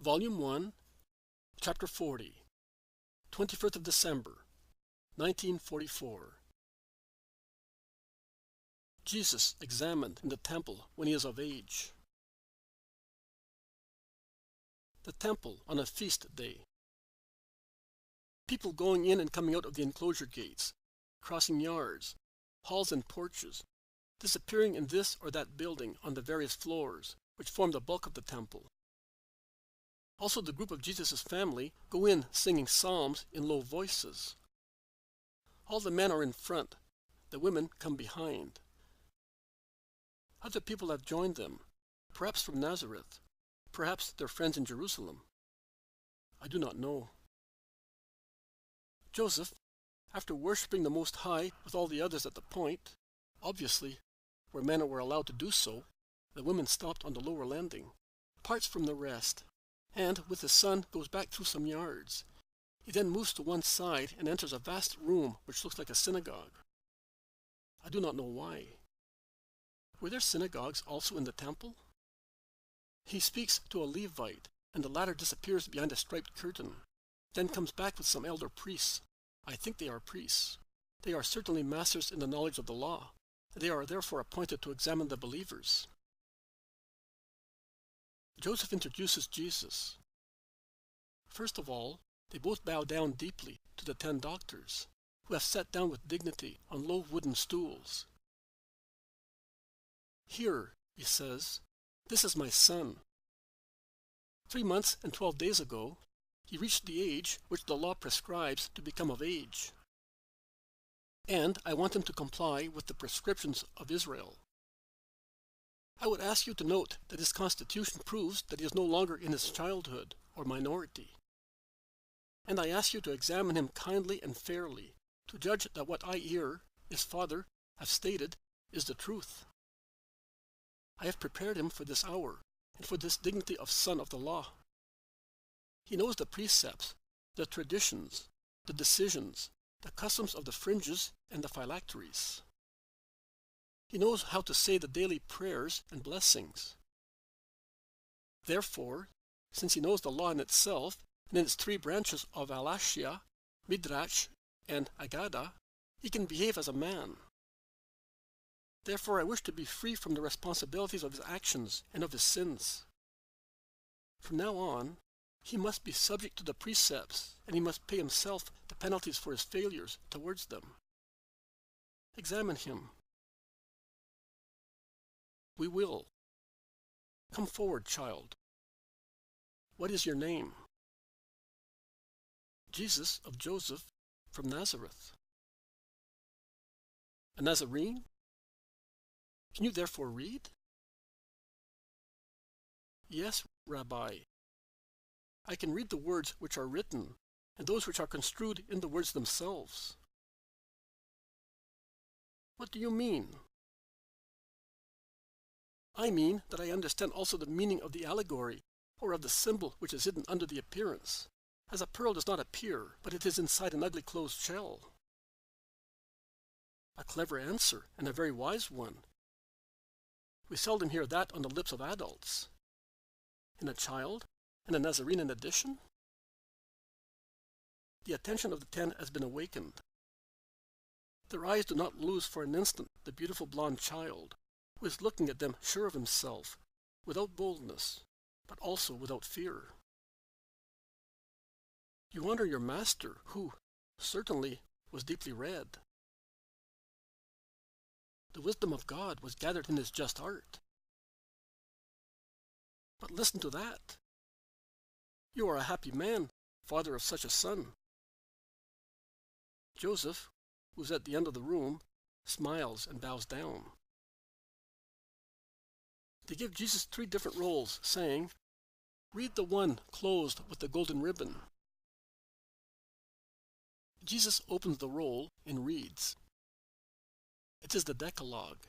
Volume 1, Chapter 40, 21st of December, 1944. Jesus examined in the temple when he is of age. The temple on a feast day. People going in and coming out of the enclosure gates, crossing yards, halls and porches, disappearing in this or that building on the various floors which form the bulk of the temple. Also the group of Jesus' family go in singing psalms in low voices. All the men are in front, the women come behind. Other people have joined them, perhaps from Nazareth, perhaps their friends in Jerusalem. I do not know. Joseph, after worshipping the Most High with all the others at the point, obviously, where men were allowed to do so, the women stopped on the lower landing, parts from the rest, and with his son goes back through some yards. He then moves to one side and enters a vast room which looks like a synagogue. I do not know why. Were there synagogues also in the temple? He speaks to a Levite, and the latter disappears behind a striped curtain, then comes back with some elder priests. I think they are priests. They are certainly masters in the knowledge of the law. They are therefore appointed to examine the believers. Joseph introduces Jesus. First of all, they both bow down deeply to the 10 doctors, who have sat down with dignity on low wooden stools. "Here," he says, "this is my son. 3 months and 12 days ago, he reached the age which the law prescribes to become of age. And I want him to comply with the prescriptions of Israel. I would ask you to note that his constitution proves that he is no longer in his childhood or minority. And I ask you to examine him kindly and fairly, to judge that what I hear, his father, have stated is the truth. I have prepared him for this hour, and for this dignity of son of the law. He knows the precepts, the traditions, the decisions, the customs of the fringes and the phylacteries. He knows how to say the daily prayers and blessings. Therefore, since he knows the law in itself, and in its 3 branches of Halashia, Midrash, and Agada, he can behave as a man. Therefore, I wish to be free from the responsibilities of his actions and of his sins. From now on, he must be subject to the precepts, and he must pay himself the penalties for his failures towards them. Examine him." "We will. Come forward, child. What is your name?" "Jesus of Joseph, from Nazareth." "A Nazarene? Can you therefore read?" "Yes, Rabbi. I can read the words which are written, and those which are construed in the words themselves." "What do you mean?" "I mean that I understand also the meaning of the allegory, or of the symbol which is hidden under the appearance, as a pearl does not appear, but it is inside an ugly closed shell." "A clever answer, and a very wise one. We seldom hear that on the lips of adults. In a child, and a Nazarene in addition?" The attention of the 10 has been awakened. Their eyes do not lose for an instant the beautiful blonde child, who is looking at them sure of himself, without boldness, but also without fear. "You honor your master, who, certainly, was deeply read. The wisdom of God was gathered in his just art. But listen to that. You are a happy man, father of such a son." Joseph, who is at the end of the room, smiles and bows down. They give Jesus 3 different rolls, saying, "Read the one closed with the golden ribbon." Jesus opens the roll and reads. It is the Decalogue.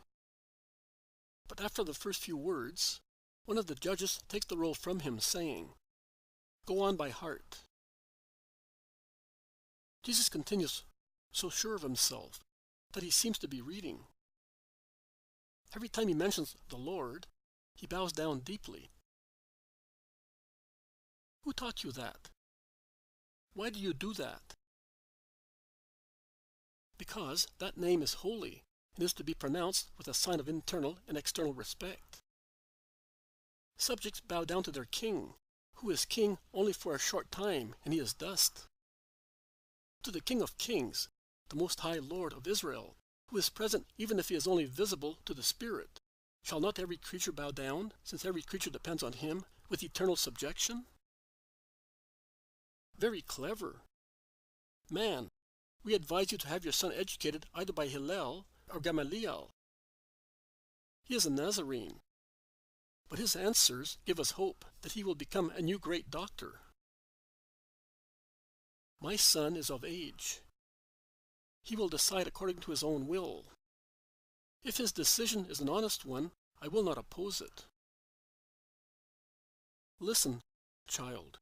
But after the first few words, one of the judges takes the roll from him, saying, "Go on by heart." Jesus continues, so sure of himself that he seems to be reading. Every time he mentions the Lord, he bows down deeply. Who taught you that? Why do you do that? Because that name is holy and is to be pronounced with a sign of internal and external respect. Subjects bow down to their king, who is king only for a short time, and he is dust. To the King of Kings, the Most High Lord of Israel, who is present even if he is only visible to the spirit, shall not every creature bow down, since every creature depends on him, with eternal subjection? Very clever. Man, we advise you to have your son educated either by Hillel or Gamaliel. He is a Nazarene, but his answers give us hope that he will become a new great doctor. My son is of age. He will decide according to his own will. If his decision is an honest one, I will not oppose it. Listen, child.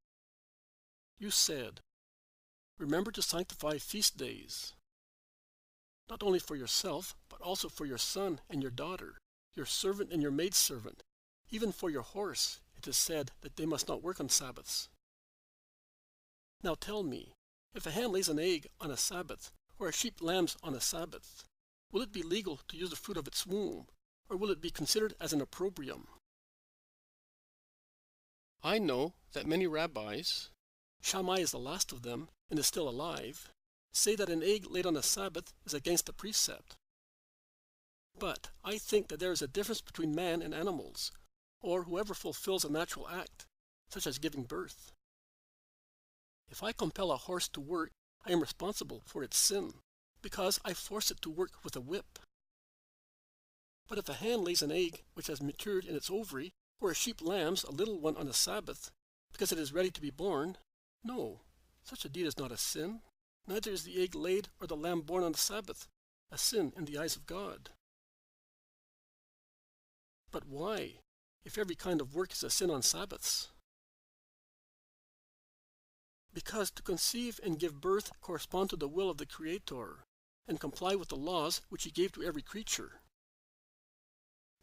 You said, remember to sanctify feast days, not only for yourself, but also for your son and your daughter, your servant and your maidservant. Even for your horse, it is said that they must not work on Sabbaths. Now tell me, if a hen lays an egg on a Sabbath, or a sheep lambs on a Sabbath, will it be legal to use the fruit of its womb, or will it be considered as an opprobrium? I know that many rabbis, Shammai is the last of them and is still alive, say that an egg laid on a Sabbath is against the precept. But I think that there is a difference between man and animals, or whoever fulfills a natural act, such as giving birth. If I compel a horse to work, I am responsible for its sin, because I force it to work with a whip. But if a hen lays an egg which has matured in its ovary, or a sheep lambs a little one on a Sabbath, because it is ready to be born, no, such a deed is not a sin. Neither is the egg laid or the lamb born on the Sabbath a sin in the eyes of God. But why, if every kind of work is a sin on Sabbaths? Because to conceive and give birth correspond to the will of the Creator, and comply with the laws which he gave to every creature.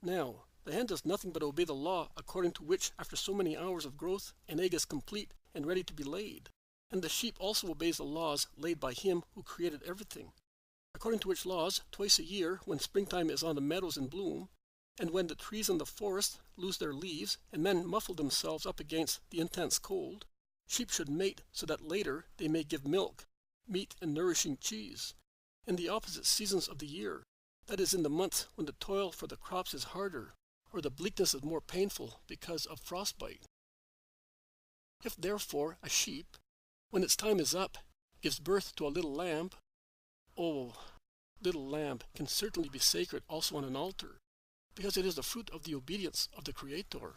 Now, the hen does nothing but obey the law according to which after so many hours of growth an egg is complete and ready to be laid, and the sheep also obeys the laws laid by him who created everything, according to which laws twice a year, when springtime is on the meadows in bloom, and when the trees in the forest lose their leaves and men muffle themselves up against the intense cold, sheep should mate so that later they may give milk, meat, and nourishing cheese, in the opposite seasons of the year, that is in the months when the toil for the crops is harder, or the bleakness is more painful because of frostbite. If therefore a sheep, when its time is up, gives birth to a little lamb, oh, little lamb can certainly be sacred also on an altar, because it is the fruit of the obedience of the Creator.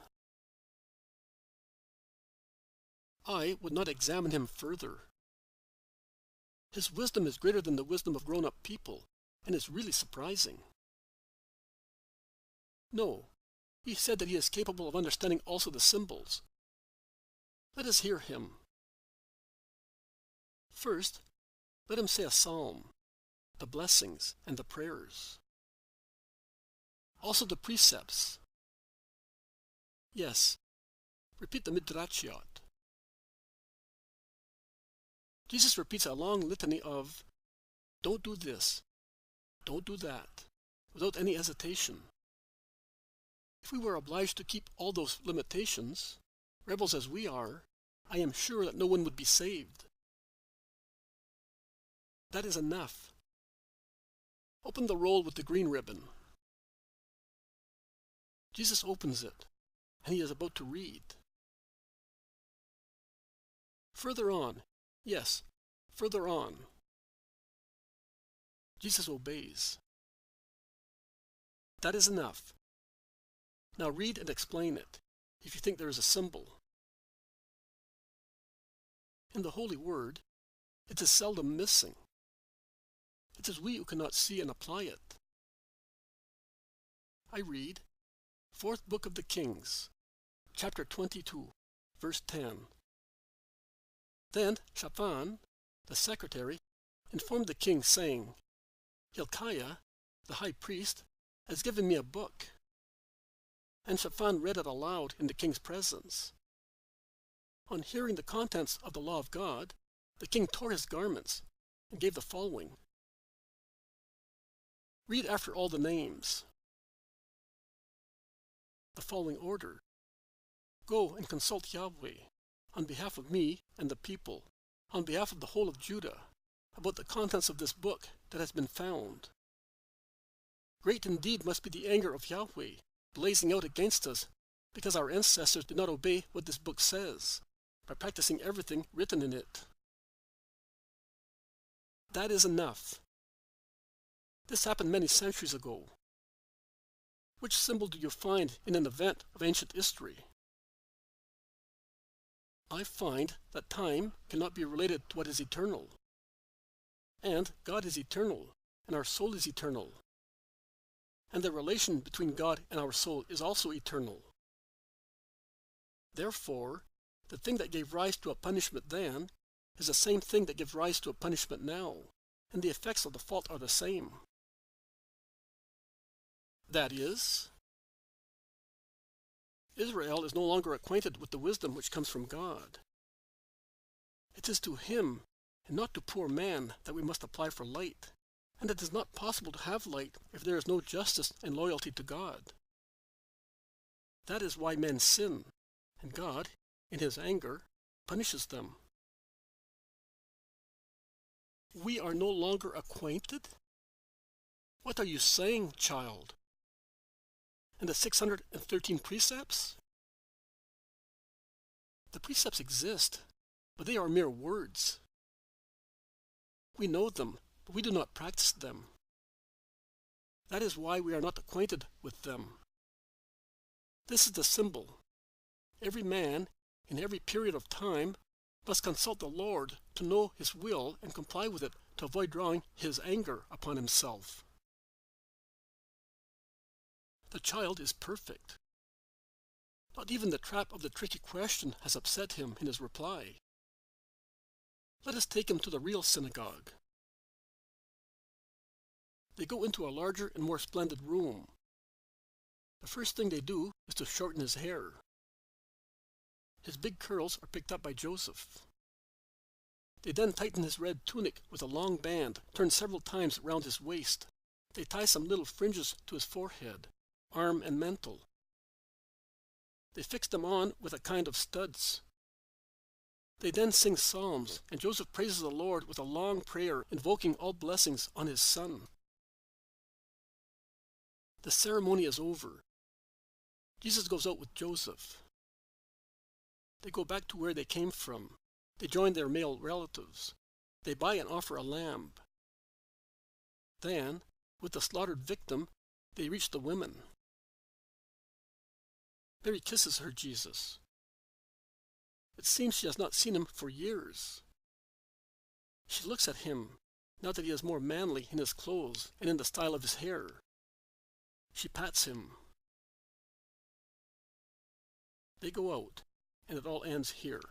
I would not examine him further. His wisdom is greater than the wisdom of grown-up people, and is really surprising. No, he said that he is capable of understanding also the symbols. Let us hear him. First, let him say a psalm, the blessings and the prayers. Also the precepts. Yes, repeat the Midrashiot. Jesus repeats a long litany of, don't do this, don't do that, without any hesitation. If we were obliged to keep all those limitations, rebels as we are, I am sure that no one would be saved. That is enough. Open the roll with the green ribbon. Jesus opens it, and he is about to read. Further on, yes, further on. Jesus obeys. That is enough. Now read and explain it, if you think there is a symbol. In the Holy Word, it is seldom missing. It is we who cannot see and apply it. I read, 4th Book of the Kings, chapter 22, verse 10. Then Shaphan, the secretary, informed the king, saying, Hilkiah, the high priest, has given me a book. And Shaphan read it aloud in the king's presence. On hearing the contents of the law of God, the king tore his garments and gave the following. Read after all the names. The following order. Go and consult Yahweh on behalf of me and the people, on behalf of the whole of Judah, about the contents of this book that has been found. Great indeed must be the anger of Yahweh, blazing out against us, because our ancestors did not obey what this book says, by practicing everything written in it. That is enough. This happened many centuries ago. Which symbol do you find in an event of ancient history? I find that time cannot be related to what is eternal. And God is eternal, and our soul is eternal. And the relation between God and our soul is also eternal. Therefore, the thing that gave rise to a punishment then is the same thing that gives rise to a punishment now, and the effects of the fault are the same. That is, Israel is no longer acquainted with the wisdom which comes from God. It is to him, and not to poor man, that we must apply for light, and it is not possible to have light if there is no justice and loyalty to God. That is why men sin, and God, in his anger, punishes them. We are no longer acquainted? What are you saying, child? And the 613 precepts? The precepts exist, but they are mere words. We know them, but we do not practice them. That is why we are not acquainted with them. This is the symbol. Every man, in every period of time, must consult the Lord to know his will and comply with it to avoid drawing his anger upon himself. The child is perfect. Not even the trap of the tricky question has upset him in his reply. Let us take him to the real synagogue. They go into a larger and more splendid room. The first thing they do is to shorten his hair. His big curls are picked up by Joseph. They then tighten his red tunic with a long band turned several times round his waist. They tie some little fringes to his forehead, arm and mantle. They fix them on with a kind of studs. They then sing psalms, and Joseph praises the Lord with a long prayer invoking all blessings on his son. The ceremony is over. Jesus goes out with Joseph. They go back to where they came from. They join their male relatives. They buy and offer a lamb. Then, with the slaughtered victim, they reach the women. Mary kisses her Jesus. It seems she has not seen him for years. She looks at him, now that he is more manly in his clothes and in the style of his hair. She pats him. They go out, and it all ends here.